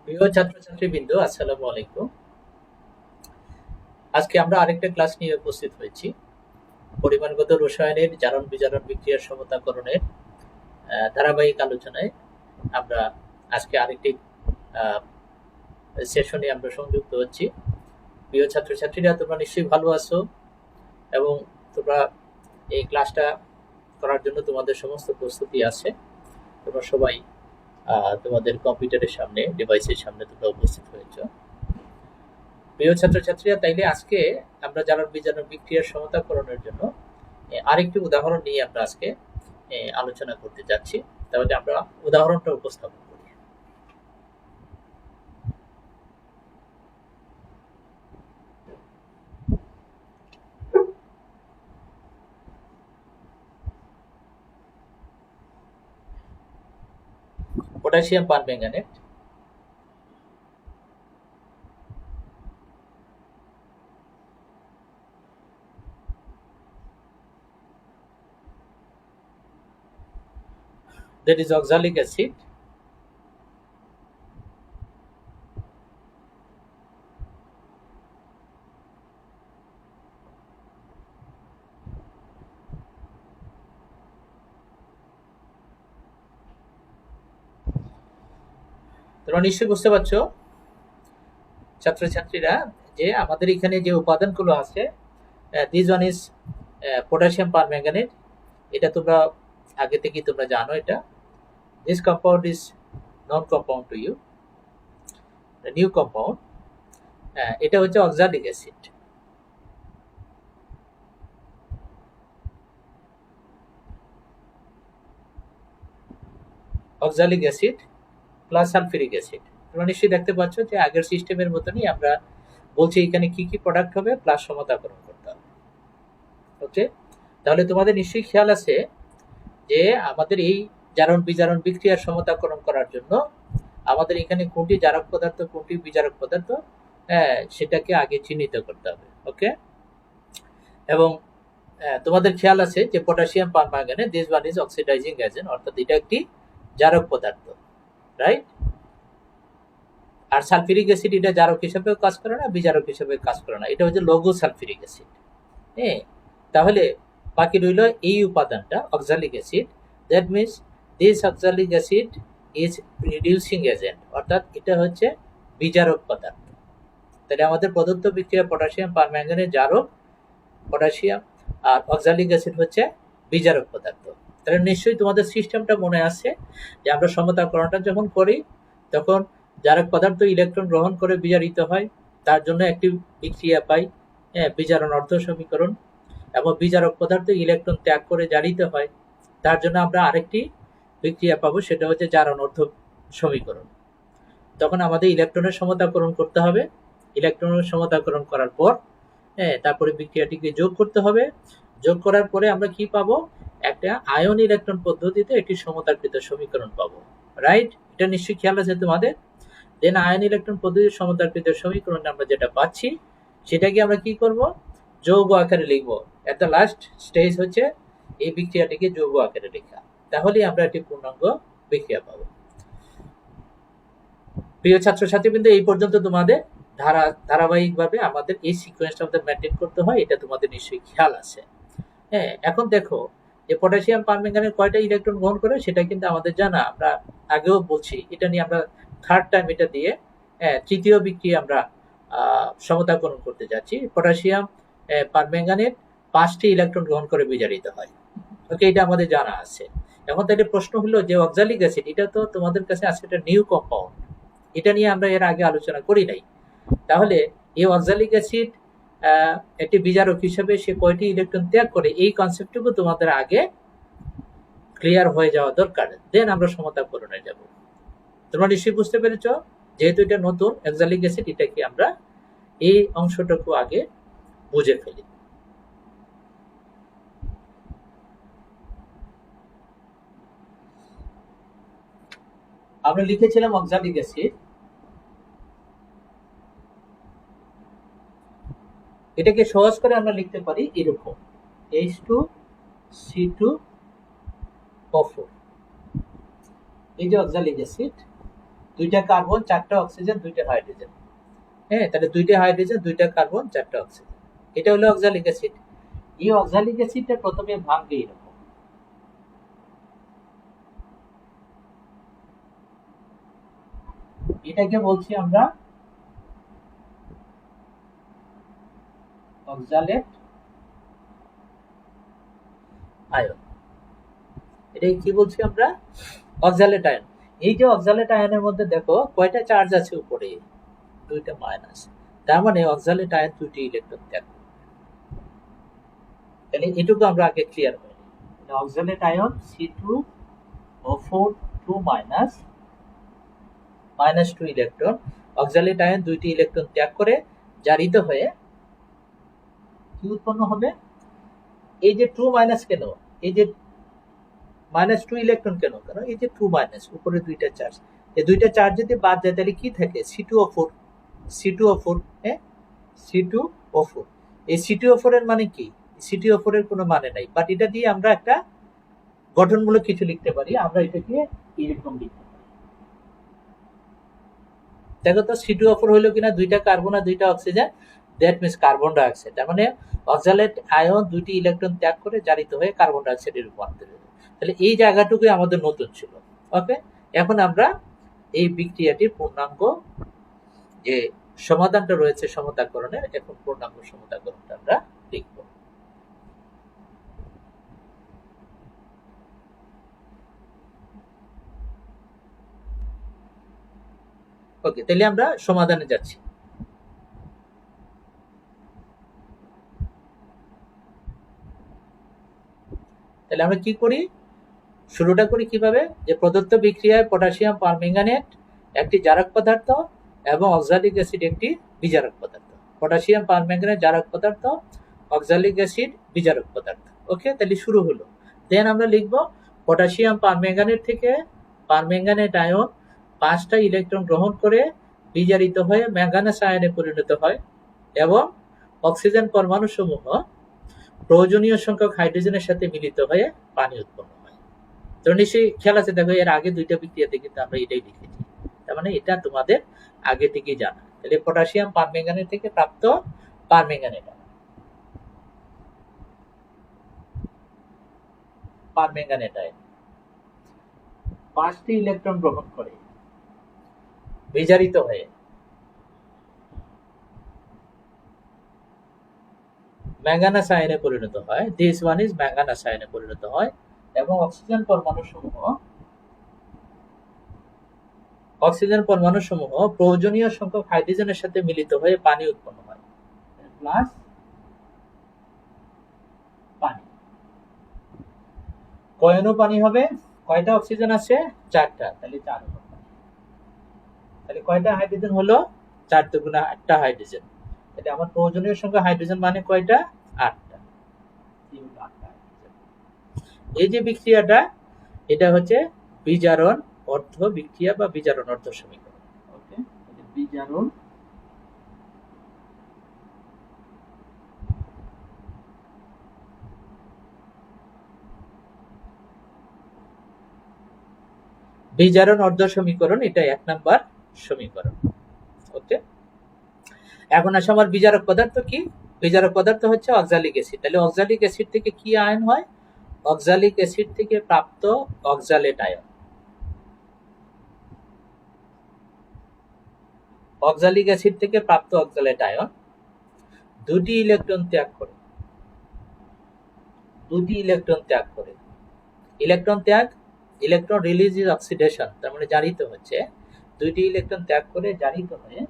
প্রিয় ছাত্রছাত্রীবৃন্দ, আসসালামু আলাইকুম। আজকে আমরা আরেকটা ক্লাস নিয়ে উপস্থিত হয়েছি। পরিমাণগত রসায়নের জারণ বিজারণ বিক্রিয়ার সমতাকরণের ধারাবাহিক আলোচনায় আমরা আজকে আরেকটি সেশনে আমরা সংযুক্ত হচ্ছি। প্রিয় ছাত্রছাত্রীরা, তোমরা নিশ্চয়ই ভালো আছো এবং তোমরা এই ক্লাসটা করার জন্য তোমাদের সমস্ত প্রস্তুতি আছে। তোমরা সবাই তোমাদের কম্পিউটারের সামনে, ডিভাইসের সামনে তোমরা উপস্থিত হয়েছো। প্রিয় ছাত্রছাত্রীরা, তাইলে আজকে আমরা জারণ বিজারণ বিক্রিয়ার সমতাকরণের জন্য আরেকটি উদাহরণ নিয়ে আমরা আজকে আলোচনা করতে যাচ্ছি। তাহলে আমরা উদাহরণটা উপস্থাপন করি। Potassium permanganate that is oxalic acid তোমরা নিশ্চয়ই বুঝতে পারছো ছাত্রছাত্রীরা যে আমাদের এখানে যে উপাদানগুলো আছে, this one is potassium permanganate. এটা তোমরা আগে থেকেই তোমরা জানো। এটা this compound is known compound to you, new compound. এটা হচ্ছে oxalic acid. Oxalic acid plus sulphuric acid. তোমরা নিশ্চয়ই দেখতে পাচ্ছ যে আগের সিস্টেমের মতনই আমরা বলছি এখানে কি কি প্রোডাক্ট হবে, প্লাস সমতাকরণ করতে হবে। ওকে, তাহলে তোমাদের নিশ্চয়ই খেয়াল আছে যে আমাদের এই জারণ বিজারণ বিক্রিয়ার সমতাকরণ করার জন্য আমাদের এখানে কোনটি জারক পদার্থ কোনটি বিজারক পদার্থ, সেটাকে আগে চিহ্নিত করতে হবে। ওকে, এবং তোমাদের খেয়াল আছে যে potassium permanganate, this one is oxidising agent, অর্থাৎ এটা একটি জারক পদার্থ, রাইট? আর সালফিউরিক অ্যাসিড এটা জারক হিসেবেও কাজ করে না, বিজারক হিসেবে কাজ করে না। এটা হচ্ছে লঘু সালফিউরিক অ্যাসিড। হ্যাঁ, তাহলে বাকি রইল এই উপাদানটা oxalic acid. That means this oxalic acid is reducing agent, অর্থাৎ এটা হচ্ছে বিজারক পদার্থ। তাহলে আমাদের প্রদত্ত বিক্রিয়া পটাশিয়াম পারম্যাঙ্গানেট জারক, পটাশিয়াম আর অক্সালিক অ্যাসিড হচ্ছে বিজারক পদার্থ। তাহলে নিশ্চয়ই তোমাদের সিস্টেমটা মনে আছে যে আমরা সমতাকরণটা যখন করি তখন জারক পদার্থ ইলেকট্রন গ্রহণ করে বিজারিত হয়, তার জন্য একটি বিক্রিয়া পাই, বিজারণ অর্ধ সমীকরণ। এবং বিজারক পদার্থ ইলেকট্রন ত্যাগ করে জারিত হয়, তার জন্য আমরা আরেকটি বিক্রিয়া পাবো, সেটা হচ্ছে জারণ অর্ধ সমীকরণ। তখন আমাদের ইলেকট্রনের সমতাকরণ করতে হবে। ইলেকট্রনের সমতাকরণ করার পর তারপরে বিক্রিয়াটিকে যোগ করতে হবে। যোগ করার পরে আমরা কি পাবো? একটা আয়ন ইলেকট্রন পদ্ধতিতে একটি সমতাকৃত সমীকরণ পাবো, রাইট? এটা নিশ্চয়ই খেয়াল আছে তোমাদের। দেন আয়ন ইলেকট্রন পদ্ধতির সমতাকৃত সমীকরণ আমরা যেটা পাচ্ছি সেটাকে আমরা কি করব? যৌগ আকারে লিখবো। এট দ্য লাস্ট স্টেজ হচ্ছে এই বিক্রিয়াটিকে যৌগ আকারে লেখা, তাহলেই আমরা একটি পূর্ণাঙ্গ বিক্রিয়া পাবো। প্রিয় ছাত্রছাত্রীবৃন্দ, এই পর্যন্ত তোমাদের ধারাবাহিকভাবে আমাদের এই সিকোয়েন্সটা আমাদের মেনটেন করতে হয়, এটা তোমাদের নিশ্চয়ই খেয়াল আছে। হ্যাঁ, এখন দেখো যে পটাশিয়াম পারম্যাঙ্গানেট কয়টা ইলেকট্রন গ্রহণ করে সেটা কিন্তু আমাদের জানা, আমরা আগেও বলছি। এটা নিয়ে আমরা থার্ড টাইম এটা দিয়ে তৃতীয় বিক্রিয়া আমরা সমতাকরণ করতে যাচ্ছি। পটাশিয়াম পারম্যাঙ্গানেট 5টি ইলেকট্রন গ্রহণ করে বিজারিত হয়। ওকে, এটা আমাদের জানা আছে। এখন তাহলে প্রশ্ন হলো যে অক্সালিক অ্যাসিড, এটা তো তোমাদের কাছে আছে একটা নিউ কম্পাউন্ড, এটা নিয়ে আমরা এর আগে আলোচনা করি নাই। তাহলে এই অক্সালিক অ্যাসিড একটি বিজারক হিসেবে সে কয়টি ইলেকট্রন ত্যাগ করে, এই কনসেপ্টটুকু তোমাদের আগে ক্লিয়ার হয়ে যাওয়া দরকার। দেন আমরা সমতাকরণে যাব। তোমরা নিশ্চয়ই বুঝতে পেরেছ, যেহেতু এটা নতুন অক্সালিক অ্যাসিড, এটাকে আমরা এই অংশটুকু আগে বুঝে ফেলি। আমরা লিখেছিলাম অক্সালিক অ্যাসিড, এটাকে সহজ করে আমরা লিখতে পারি এরকম H2C2O4। এই যে অক্সালিক অ্যাসিড, দুইটা কার্বন, চারটা অক্সিজেন, দুইটা হাইড্রোজেন। হ্যাঁ, তাহলে দুইটা হাইড্রোজেন, দুইটা কার্বন, চারটা অক্সিজেন। এটা হলো অক্সালিক অ্যাসিড। এই অক্সালিক অ্যাসিডটা প্রথমে ভাঙবে এরকম, এটাকে বলছি আমরা অক্সালেট আয়ন। এটাই কি বলছি আমরা? Oxalate ion. এই যে অক্সালেট আয়নের মধ্যে দেখো কয়টা চার্জ আছে উপরে? দুইটা মাইনাস। তার মানে অক্সালেট আয়ন দুইটি ইলেকট্রন ত্যাগ করে। তাহলে এটুকু আমরা আগে ক্লিয়ার করি। Oxalate ion C2O4 2 minus 2 electron. Oxalate ion দুইটি ইলেকট্রন ত্যাগ করে জারিত হয়ে কি উৎপন্ন হবে? এই যে 2 মাইনাস কেন? এই যে -2 ইলেকট্রন কেন? কারণ এই যে 2 মাইনাস উপরে দুইটা চার্জ, এই দুইটা চার্জ যদি বাদ যায় তাহলে কি থাকে? C2O4। C2O4, হ্যাঁ, C2O4। এই C2O4 এর মানে কি? C2O4 এর কোনো মানে নাই, বাট এটা দিয়ে আমরা একটা গঠনমূলক কিছু লিখতে পারি। আমরা এটাকে এরকম লিখতে পারি। দেখো তো C2O4 হলো কিনা? দুইটা কার্বন আর দুইটা oxygen, that means carbon dioxide. তার মানে অক্সালেট আয়ন দুইটি ইলেকট্রন ত্যাগ করে জারিত হয়ে কার্বন ডাই অক্সাইডে রূপান্তরিত। তাহলে এই জায়গাটুকুই আমাদের নতুন ছিল। ওকে, এখন আমরা এই বিক্রিয়াটির পূর্ণাঙ্গ যে সমাধানটা রয়েছে সমতাকরণের, এখন পূর্ণাঙ্গ সমতাকরণটা আমরা লিখব। ওকে, তাহলে আমরা সমাধানে যাচ্ছি। তাহলে আমরা কি করি? শুরুটা করি কিভাবে? যে প্রদত্ত বিক্রিয়ায় পটাশিয়াম পারম্যাঙ্গানেট একটি জারক পদার্থ এবং অক্সালিক অ্যাসিড একটি বিজারক পদার্থ। পটাশিয়াম পারম্যাঙ্গানেট জারক পদার্থ, অক্সালিক অ্যাসিড বিজারক পদার্থ। ওকে, তাহলে শুরু হলো। দেন আমরা লিখব পটাশিয়াম পারম্যাঙ্গানেট থেকে পারম্যাঙ্গানেট আয়ন 5টা ইলেকট্রন গ্রহণ করে বিজারিত হয়ে ম্যাঙ্গানাস আয়নে পরিণত হয় এবং অক্সিজেন পরমাণু সমূহ প্রয়োজনীয় সংখ্যক হাইড্রোজেনের সাথে মিলিত হয়ে পানি উৎপন্ন হয়। তো নিশ্চয়ই খেয়াল আছে, দেখো এর আগে দুইটা বিক্রিয়াতে কিন্তু আমরা এটাই লিখেছি। তার মানে এটা তোমাদের আগে থেকেই জানা। তাহলে পটাশিয়াম পারম্যাঙ্গানেট থেকে প্রাপ্ত পারম্যাঙ্গানেট আয়ন 5টি ইলেকট্রন গ্রহণ করে বিজারিত হয়ে ম্যাঙ্গানাস আয়নে পরিণত হয়। দিস ওয়ান ইজ ম্যাঙ্গানাস আয়নে পরিণত হয় এবং অক্সিজেন পরমাণু সমূহ প্রয়োজনীয় সংখ্যক হাইড্রোজেনের সাথে মিলিত হয়ে পানি উৎপন্ন হয়। প্লাস পানি, কয় অণু পানি হবে? কয়টা অক্সিজেন আছে? 4টা, তাহলে 4 অণু পানি। তাহলে কয়টা হাইড্রোজেন হলো? 4 দুগুণা 8টা হাইড্রোজেন। তাহলে আমার প্রয়োজনীয় সংখ্যা হাইড্রোজেন মানে কয়টা? 8টা। এই যে বিক্রিয়াটা, এটা হচ্ছে বিজারণ অর্ধ বিক্রিয়া বা বিজারণ অর্ধ সমীকরণ। ওকে, বিজারণ অর্ধ সমীকরণ, এটা 1 নাম্বার সমীকরণ। ওকে, এখন আসে আমার বিজারক পদার্থ কি? বিজারক পদার্থ হচ্ছে অক্সালিক অ্যাসিড। তাহলে অক্সালিক অ্যাসিড থেকে কি আয়ন হয়? অক্সালিক অ্যাসিড থেকে প্রাপ্ত অক্সালেট আয়ন। অক্সালিক অ্যাসিড থেকে প্রাপ্ত অক্সালেট আয়ন দুটি ইলেকট্রন ত্যাগ করে, ইলেকট্রন রিলিজ ইজ অক্সিডেশন, তার মানে জারিত হচ্ছে। দুইটি ইলেকট্রন ত্যাগ করে জারিত হয়ে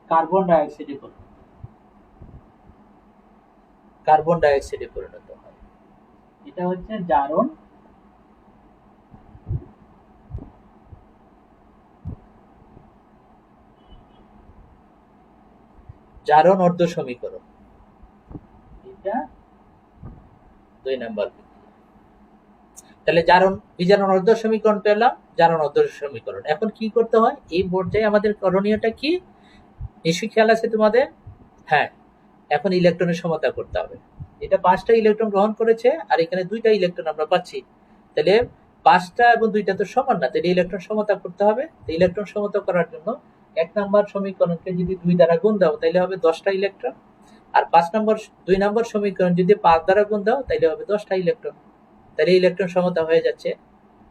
কার্বন ডাই অক্সাইডে পরিণত হয়। এটা হচ্ছে জারণ অর্ধ সমীকরণ। এটা 2 নাম্বার। তাহলে বিজারণ অর্ধ সমীকরণ পেলাম, জারণ অর্ধ সমীকরণ। এখন কি করতে হয়? এই পর্যায়ে আমাদের করণীয়টা কি? নিশ্চয়ই খেয়াল আছে তোমাদের? হ্যাঁ, এখন ইলেকট্রনের সমতা করতে হবে। এটা 5টা ইলেকট্রন গ্রহণ করেছে আর এখানে 2টা ইলেকট্রন আমরা পাচ্ছি। তাহলে 5টা এবং 2টা তো সমান না, তাহলে ইলেকট্রন সমতা করতে হবে। তো ইলেকট্রন সমতা করার জন্য 1 নম্বর সমীকরণকে যদি 2 দ্বারা গুণ দাও তাহলে হবে 10টা ইলেকট্রন, আর 2 নম্বর সমীকরণ যদি 5 দ্বারা গুণ দাও তাহলে হবে 10টা ইলেকট্রন। তাহলে ইলেকট্রন সমতা হয়ে যাচ্ছে।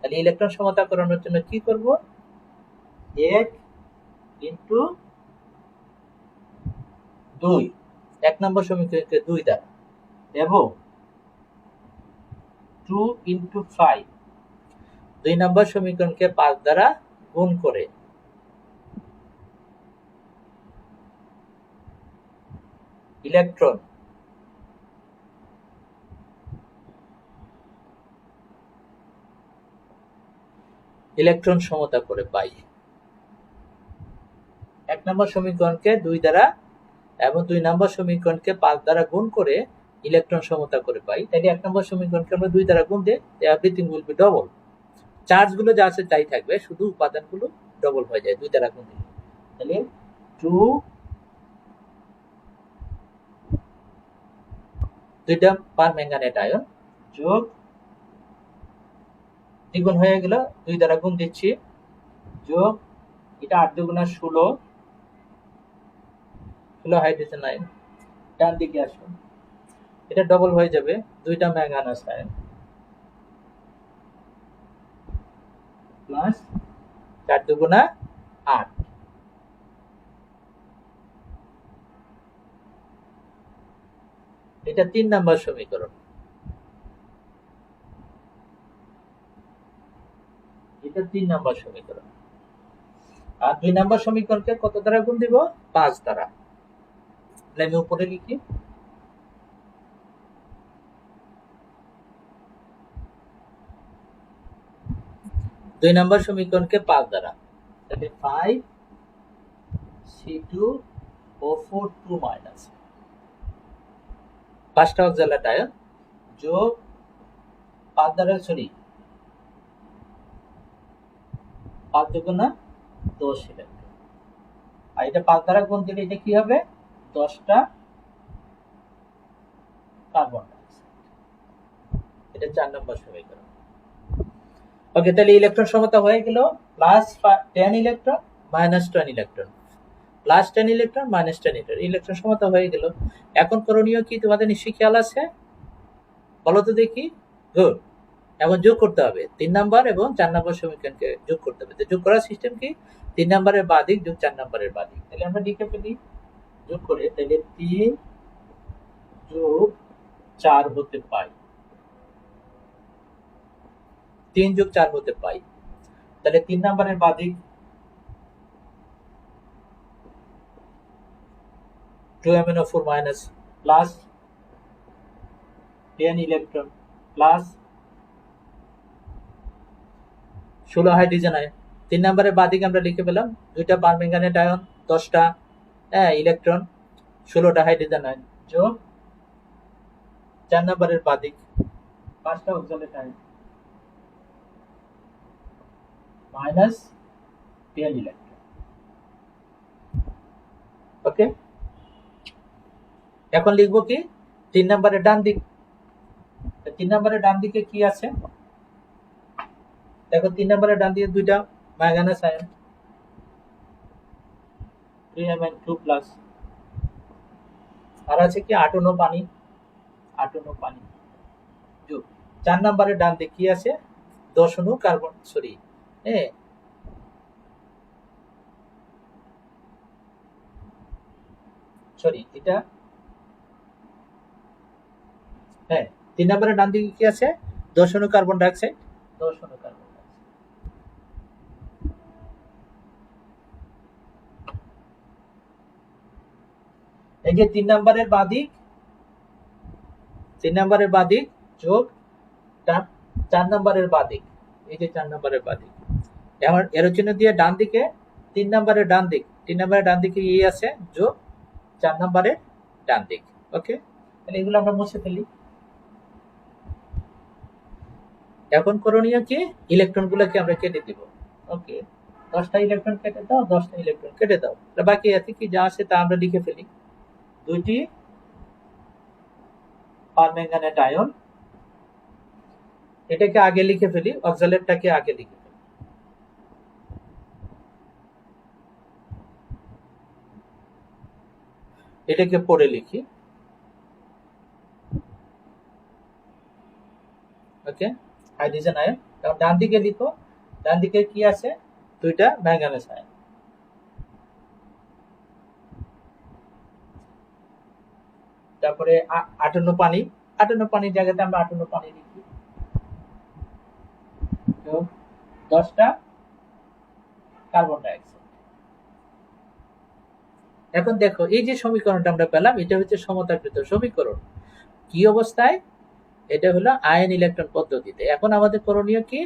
তাহলে ইলেকট্রন সমতা করানোর জন্য কি করব, 1 ইন্টু 2, 1 নম্বর সমীকরণকে 2 দ্বারা, এবং 2 ইন্টু 5, 2 নম্বর সমীকরণকে 5 দ্বারা গুণ করে ইলেকট্রন সমতা করে পাই। 1 নম্বর সমীকরণকে 2 দ্বারা এবং 2 নম্বর সমীকরণকে 5 দ্বারা গুণ করে ইলেকট্রন সমতা করে পাই। তাহলে 1 নম্বর সমীকরণকে আমরা 2 দ্বারা গুণ দিই, everything will be double. Charge গুলো যা আছে তাই থাকবে, শুধু উপাদানগুলো ডবল হয়ে যায় 2 দ্বারা গুণ দিলে। তাহলে 2, 2টা পারম্যাঙ্গানেট আয়ন যোগ, দ্বিগুণ হয়ে গেল, 2 দ্বারা গুণ দিচ্ছি, যোগ, এটা 8 দুগুণা 16, হাইড্রোজেন আয়ন ডান দিকে আসুন, এটা ডবল হয়ে যাবে, 2টা ম্যাঙ্গানাস আয়ন প্লাস 4 দুগুণা 8, এটা 3 নম্বর সমীকরণ। এটা 3 নম্বর সমীকরণ। আর 2 নম্বর সমীকরণকে কত দ্বারা গুণ দিব, 5 দ্বারা। তাহলে আমি উপরে লিখি, দুই নম্বর সমীকরণকে 5 দ্বারা, তাহলে 5C2O4 2 মাইনাস 5টা অক্সালেট আয়ন যোগ 5 দ্বারা, সরি 5 দুগুণা 10 ইলেকট্রন, আর এটা 5 দ্বারা গুণ দিলে এটা কি হবে, 10টা কার্বন ডাইঅক্সাইড। এটা 4 নম্বর সমীকরণ। ওকে, তাহলে ইলেকট্রন সমতা হয়ে গেল, plus 10 electron minus 10 electron, plus 10 electron minus 10 electron, electron সমতা হয়ে গেল। এখন করণীয় কি তোমাদের নিশ্চয়ই খেয়াল আছে, বলো তো দেখি। গুড, এখন যোগ করতে হবে 3 নাম্বার এবং 4 নাম্বার সমীকরণকে যোগ করতে হবে। তো যোগ করার সিস্টেম কি, 3 নাম্বারের বাদিক যোগ 4 নাম্বারের বাদিক। তাহলে আমরা লিখে ফেলি যোগ করে, তাহলে 3 যোগ 4 হতে পাই, 3 যোগ 4 হতে পাই। তাহলে 3 নাম্বারের বাদিক 2MnO4 minus plus 10 electron plus 16 hydrogen ion. 3 নাম্বারের বাদিক আমরা লিখে পেলাম 2টা পারম্যাঙ্গানেট আয়ন, 10টা ইলেকট্রন, 16টা হাইড্রোজেন আয়ন, যোগ 4 নাম্বারের বাদিক 5টা অক্সালেট আয়ন মাইনাস 10 ইলেকট্রন। ওকে, এখন লিখবো কি 3 নাম্বারের ডান দিক। 3 নাম্বারের ডান দিকে কি আছে দেখো, 3 নাম্বারের ডান দিকে 2টা ম্যাঙ্গানাস আয়ন 3Mn2 প্লাস, আর আছে কি 8 অণু পানি, 8 অণু পানি যোগ 4 নাম্বারের ডান দিকে কি আছে, 10 অণু কার্বন, এটা 3 নাম্বারের ডান দিকে কি আছে, 10 অণু কার্বন ডাইঅক্সাইড, 10 অণু কার্বন ডাইঅক্সাইড। এই যে 3 নাম্বারের বাদিক, 3 নাম্বারের বাদিক যোগ 4 নাম্বারের বাদিক, এই যে 4 নাম্বারের বাদিক, এর জন্য দিয়ে ডান দিকে 3 নাম্বারের ডান দিক, 3 নাম্বারের ডান দিকে এই আছে যোগ 4 নাম্বারের ডান দিক। ওকে, তাহলে এগুলো আমরা মুছে ফেলি। এখন করণীয় কি, ইলেকট্রন গুলোকে আমরা কেটে দিব। ওকে, 10টা ইলেকট্রন কেটে দাও, 10টা ইলেকট্রন কেটে দাও, বাকি আছে কি যা আছে তা আমরা লিখে ফেলি। 2টি পারম্যাঙ্গানেট আয়ন এটাকে আগে লিখে ফেলি, অক্সালেটটাকে আগে লিখে ফেলি। এটাকে পরে লিখি। ওকে, হাইড্রোজেন আয়ন। তারপর ডান দিকে লিখো, ডান দিকে কি আছে? দুইটা ম্যাঙ্গানিজ আয়ন। তারপরে 58 পানি, 58 পানির জায়গাতে আমরা 58 পানি লিখি। তো 10টা কার্বন ডাইঅক্সাইড। এখন দেখো এই যে সমীকরণটা আমরা পেলাম, এটা হচ্ছে সমতাকৃত সমীকরণ। কি অবস্থায়? এটা হলো আয়ন ইলেকট্রন পদ্ধতিতে। এখন আমাদের করণীয় কি?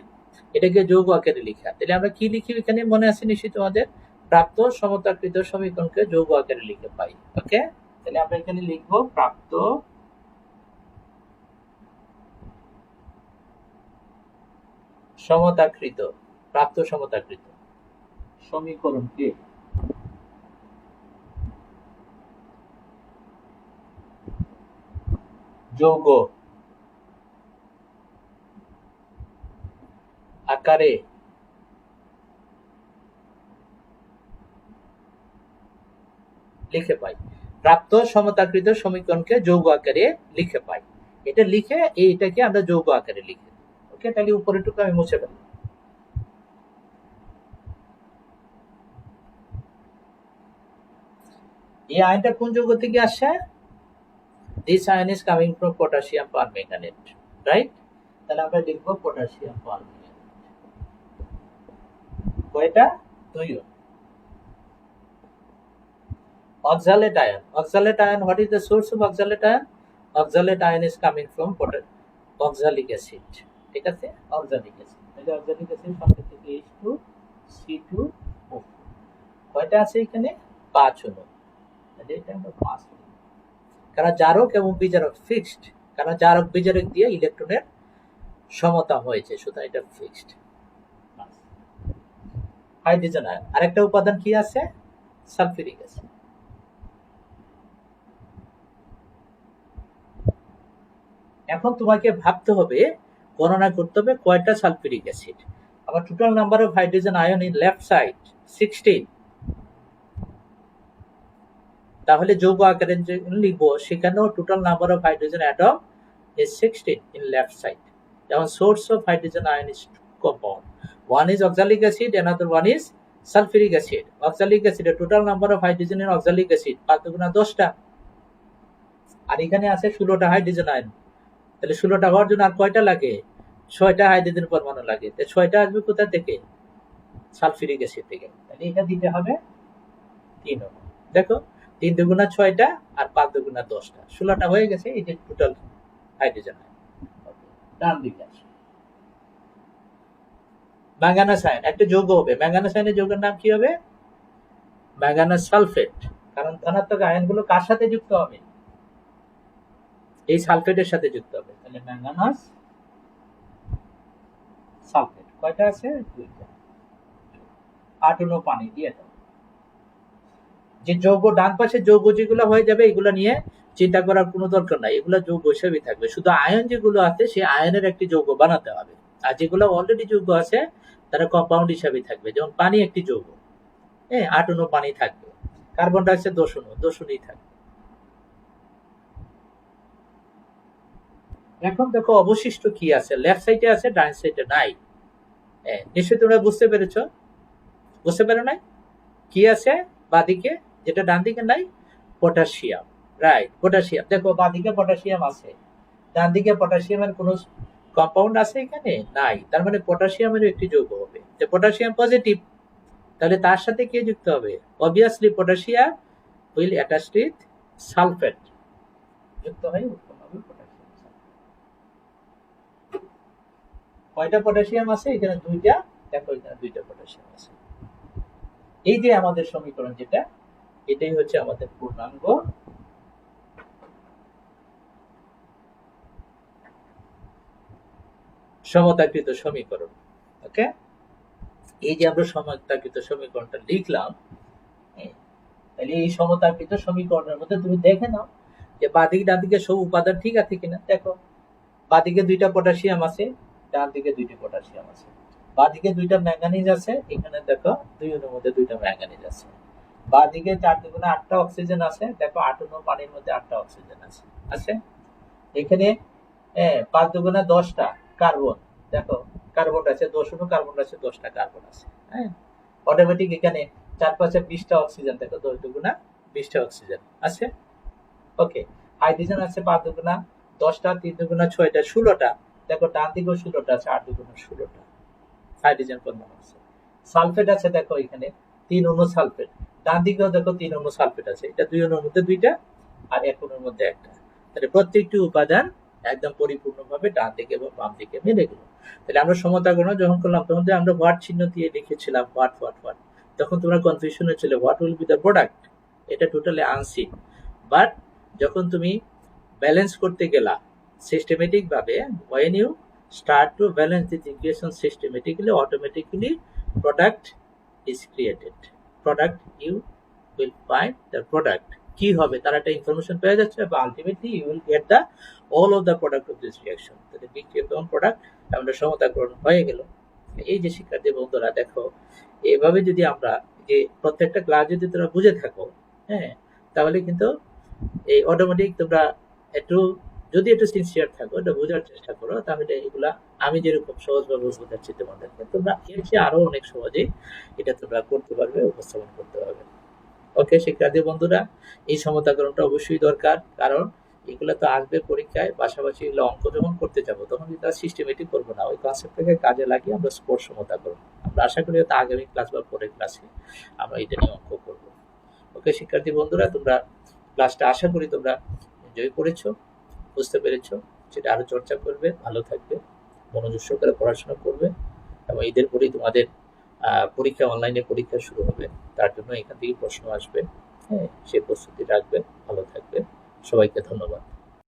এটাকে যৌগ আকারে লিখা। তাহলে আমরা কি লিখি এখানে? মনে আছে নিশ্চয়ই তোমাদের, প্রাপ্ত সমতাকৃত সমীকরণকে যৌগ আকারে লিখে পাই। ওকে, তাহলে আমরা এখানে লিখবো প্রাপ্ত সমতাকৃত, প্রাপ্ত সমতাকৃত সমীকরণকে যৌগ আকারে লিখে পাই। প্রাপ্ত সমতাকৃত সমীকরণকে যৌগ আকারে লিখে পাই। এটা লিখে এইটাকে আমরা যৌগ আকারে লিখে। ওকে, তাহলে উপরেটুকু আমি মুছে ফেলবো। এই আয়নটা কোন যৌগ থেকে আসে? This ion is coming from potassium permanganate, right? তাহলে আমরা লিখবো potassium permanganate। কয়টা? 2। Oxalate ion. Oxalate ion, what is the source of oxalate ion? Oxalate ion is coming from oxalic acid. ঠিক আছে, oxalic acid। তাহলে oxalic acid সংকেত থেকে H2C2O4। কয়টা আছে এখানে? 5 হলো। তাহলে এটা আমরা 5 লিখব। কারণ জারক এবং বিজারক ফিক্সড, কারণ জারক বিজারক দিয়ে ইলেকট্রনের সমতা হয়েছে, সুতরাং এটা ফিক্সড। হাইড্রোজেন আয়ন, আরেকটা উপাদান কি আছে? Sulphuric acid. এখন তোমাকে ভাবতে হবে, গণনা করতে হবে কয়টা সালফিউরিক অ্যাসিড। আমার total number of hydrogen ion in left side 16। তাহলে যৌগ আকারে লিখবো, সেখানেও total number of hydrogen atom is 16 in left side. যেমন source of hydrogen ion is compound. One is oxalic acid, another one is sulfuric acid. Oxalic acid এর total number of hydrogen in oxalic acid 5 গুণা 10টা। আর এখানে আছে 16টা hydrogen ion. তাহলে 16টা হওয়ার জন্য আর কয়টা লাগে? 6টা হাইড্রোজেন পরমাণু লাগে। তাহলে 6টা আসবে কোথা থেকে? সালফিউরিক অ্যাসিড থেকে। তাহলে এটা দিতে হবে 3। দেখো 3 দুগুণা 6টা আর 5 দুগুণা 10টা, 16টা হয়ে গেছে। এই যে টোটাল হাইড্রোজেন আয়ন। ডান দিকে আসে ম্যাঙ্গানাস আয়ন, একটা যৌগ হবে। ম্যাঙ্গানাস আয়নের যৌগের নাম কি হবে? Manganous sulphate. কারণ ধনাত্মক আয়নগুলো কার সাথে যুক্ত হবে? এই সালফেটের সাথে যুক্ত হবে। তাহলে ম্যাঙ্গানাস সালফেট। কয়টা আছে? 2টা। 58 পানি দিয়ে দাও। যে যৌগ ডান পাশে যৌগ যেগুলো হয়ে যাবে, এগুলো নিয়ে চিন্তা করার কোনো দরকার নাই, এগুলো যৌগ হিসেবে থাকবে। শুধু আয়ন যেগুলো আছে সেই আয়নের একটি যৌগ বানাতে হবে। আর যেগুলো অলরেডি যৌগ আছে তারা কম্পাউন্ড হিসাবে থাকবে। যেমন পানি একটি যৌগ, 8 পানি থাকবে। কার্বন ডাইঅক্সাইড 10 থাকবে। এখন দেখো অবশিষ্ট কি আছে, লেফট সাইডে আছে, ডান সাইডে নাই। নিশ্চয়ই তোমরা বুঝতে পেরেছো? বুঝতে পারো নাই? কি আছে বাদিকে যেটা ডান দিকে নাই? Potassium, right. পটাশিয়াম, দেখো বাদিকে পটাশিয়াম আছে, ডান দিকে পটাশিয়ামের কোনো কম্পাউন্ড আছে এখানে? নাই। তার মানে পটাশিয়ামের একটি যৌগ হবে। যে পটাশিয়াম পজিটিভ, তাহলে তার সাথে কে যুক্ত হবে? Obviously potassium will attached with sulphate, যুক্ত হয়ে উৎপন্ন হবে পটাশিয়াম সালফেট। কয়টা পটাশিয়াম আছে এখানে? 2টা। দেখো এখানে 2টা পটাশিয়াম আছে। এই যে আমাদের সমীকরণ যেটা, এটাই হচ্ছে আমাদের পূর্ণাঙ্গ সমতাকৃত সমীকরণ। ওকে, এই যে আমরা সমতাকৃত সমীকরণটা লিখলাম, তাহলে এই সমতাকৃত সমীকরণের মধ্যে তুমি দেখে নাও যে বাদিক ডান দিকে সব উপাদান ঠিক আছে কিনা। দেখো বাদিকে 2টা পটাশিয়াম আছে, ডান দিকে 2টি পটাশিয়াম আছে, বাঁ দিকে 2টা ম্যাঙ্গানিজ আছে, এখানে দেখো 2 অণুর মধ্যে 2টা ম্যাঙ্গানিজ আছে, বাঁ দিকে 4 দুগুণে 8টা অক্সিজেন আছে, দেখো 8 অণু পানির মধ্যে 8টা অক্সিজেন আছে। এখানে 5 দুগুণে 10টা কার্বন, দেখো কার্বন আছে 10 অণু, কার্বন আছে 10টা কার্বন আছে। হ্যাঁ, অটোমেটিক এখানে 4-5-এ 20টা অক্সিজেন, দেখো 10 দুগুণা 20টা অক্সিজেন আছে। ওকে, হাইড্রোজেন আছে 5 দুগুণা 10টা, 3 দুগুণা 6টা, 16টা, দেখো ডান দিকেও 16টা আছে, 8 দুগুণা 16টা হাইড্রোজেন পরমাণু আছে। সালফেট আছে, দেখো এখানে 3 অণু সালফেট, ডান দিকেও দেখো 3 অণু সালফেট আছে, এটা 2 অণুর মধ্যে 2টা আর 1 অণুর মধ্যে 1টা। তাহলে প্রত্যেকটি উপাদান একদম পরিপূর্ণভাবে ডান দিকে এবং বাম দিকে মিলে গেল। তাহলে আমরা সমতাগ্রহণ যখন করলাম তখন আমরা হোয়াট চিহ্ন দিয়ে লিখেছিলাম হোয়াট, তখন তোমরা কনফিউশন হচ্ছিল what will be the product, এটা টোটালি আনসিন। বাট যখন তুমি ব্যালেন্স করতে গেলা সিস্টেমেটিক ভাবে, when you start to balance this equation systematically, automatically product is created. Product, you will find the product. কি হবে তার একটা ইনফরমেশন পেয়ে যাচ্ছে, বা ultimately you will get the all of the product of this reaction. তাহলে বিক্রিয়া এবং প্রোডাক্ট আমাদের সমতাকরণ হয়ে গেল। এই যে শিক্ষার্থী বন্ধুরা দেখো, এভাবে যদি আমরা যে প্রত্যেকটা ক্লাস যদি তোমরা বুঝে থাকো, হ্যাঁ, তাহলে কিন্তু এই অটোমেটিক তোমরা একটু যদি একটু সিনসিয়ার থাকো, এটা বোঝার চেষ্টা করো, তাহলে এগুলা আমি যেরকম সহজভাবে বোঝাচ্ছি তোমাদেরকে, তোমরা এর চেয়ে আরো অনেক সহজে এটা তোমরা করতে পারবে, উপস্থাপন করতে পারবে। ওকে শিক্ষার্থী বন্ধুরা, এই সমতাকরণটা অবশ্যই দরকার, কারণ এগুলো তো আসবে পরীক্ষায়, পাশাপাশি এগুলো অঙ্ক যখন করতে যাবো তখন কিন্তু সিস্টেমেটিক করবো না, ওই কনসেপ্টটাকে কাজে লাগিয়ে আমরা স্পোর্টস সমতাকরণ, আমরা আশা করি হয়তো আগামী ক্লাস বা পরের ক্লাসে আমরা এটা নিয়ে অঙ্ক করবো। ওকে শিক্ষার্থী বন্ধুরা, তোমরা ক্লাসটা আশা করি তোমরা এনজয় করেছো, বুঝতে পেরেছো, সেটা আরো চর্চা করবে, ভালো থাকবে, মনোযোগ সহকারে পড়াশোনা করবে, এবং ঈদের পরেই তোমাদের পরীক্ষা, অনলাইনে পরীক্ষা শুরু হবে, তার জন্য এখান থেকে প্রশ্ন আসবে, হ্যাঁ, সে প্রস্তুতি রাখবে, ভালো থাকবে, সবাইকে ধন্যবাদ।